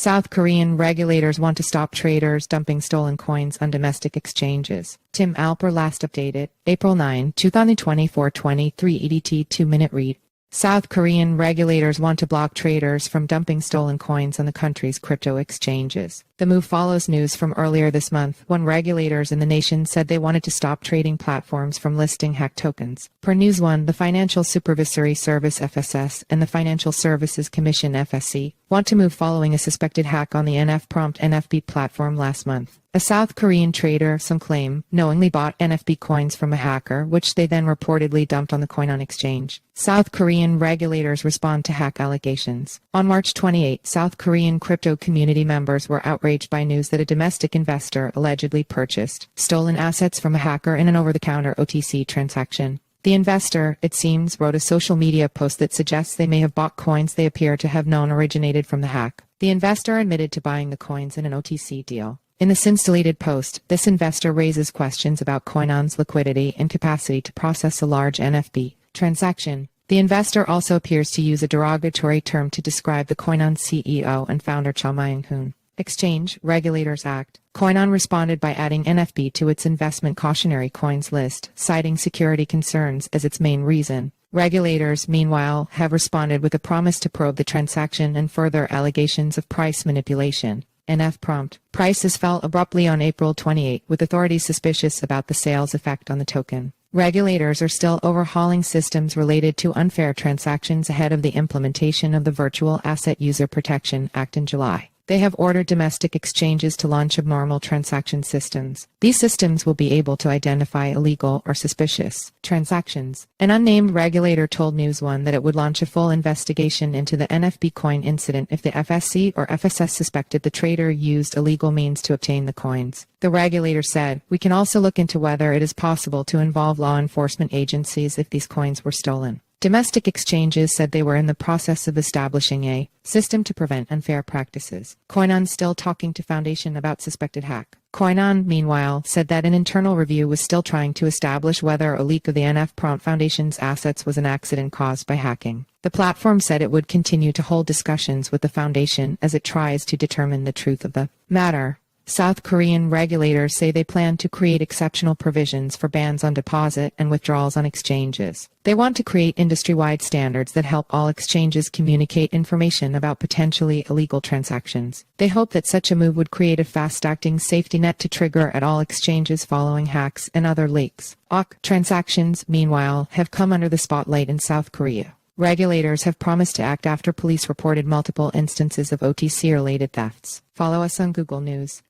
South Korean regulators want to stop traders dumping stolen coins on domestic exchanges. Tim Alper last updated, April 9, 2024, 23 EDT 2-minute read. South Korean regulators want to block traders from dumping stolen coins on the country's crypto exchanges. The move follows news from earlier this month when regulators in the nation said they wanted to stop trading platforms from listing hacked tokens. Per News One, the Financial Supervisory Service (FSS) and the Financial Services Commission (FSC) want to move following a suspected hack on the NFPrompt NFP platform last month. A South Korean trader, some claim, knowingly bought NFP coins from a hacker, which they then reportedly dumped on the Coinone exchange. South Korean regulators respond to hack allegations. On March 28, South Korean crypto community members were outraged by news that a domestic investor allegedly purchased stolen assets from a hacker in an over-the-counter OTC transaction. The investor, it seems, wrote a social media post that suggests they may have bought coins they appear to have known originated from the hack. The investor admitted to buying the coins in an OTC deal. In the since-deleted post, this investor raises questions about Coinone's liquidity and capacity to process a large NFP transaction. The investor also appears to use a derogatory term to describe the Coinone CEO and founder Cha Myung-hoon. Exchange Regulators Act. Coinone responded by adding NFP to its investment cautionary coins list, citing security concerns as its main reason. Regulators, meanwhile, have responded with a promise to probe the transaction and further allegations of price manipulation. NFPrompt. Prices fell abruptly on April 28, with authorities suspicious about the sales effect on the token. Regulators are still overhauling systems related to unfair transactions ahead of the implementation of the Virtual Asset User Protection Act in July. They have ordered domestic exchanges to launch abnormal transaction systems. These systems will be able to identify illegal or suspicious transactions. An unnamed regulator told News One that it would launch a full investigation into the NFP coin incident if the FSC or FSS suspected the trader used illegal means to obtain the coins. The regulator said, "We can also look into whether it is possible to involve law enforcement agencies if these coins were stolen." Domestic exchanges said they were in the process of establishing a system to prevent unfair practices. Coinone still talking to Foundation about suspected hack. Coinone, meanwhile, said that an internal review was still trying to establish whether a leak of the NFPrompt Foundation's assets was an accident caused by hacking. The platform said it would continue to hold discussions with the Foundation as it tries to determine the truth of the matter. South Korean regulators say they plan to create exceptional provisions for bans on deposit and withdrawals on exchanges. They want to create industry-wide standards that help all exchanges communicate information about potentially illegal transactions. They hope that such a move would create a fast-acting safety net to trigger at all exchanges following hacks and other leaks. Transactions, meanwhile, have come under the spotlight in South Korea. Regulators have promised to act after police reported multiple instances of OTC-related thefts. Follow us on Google News.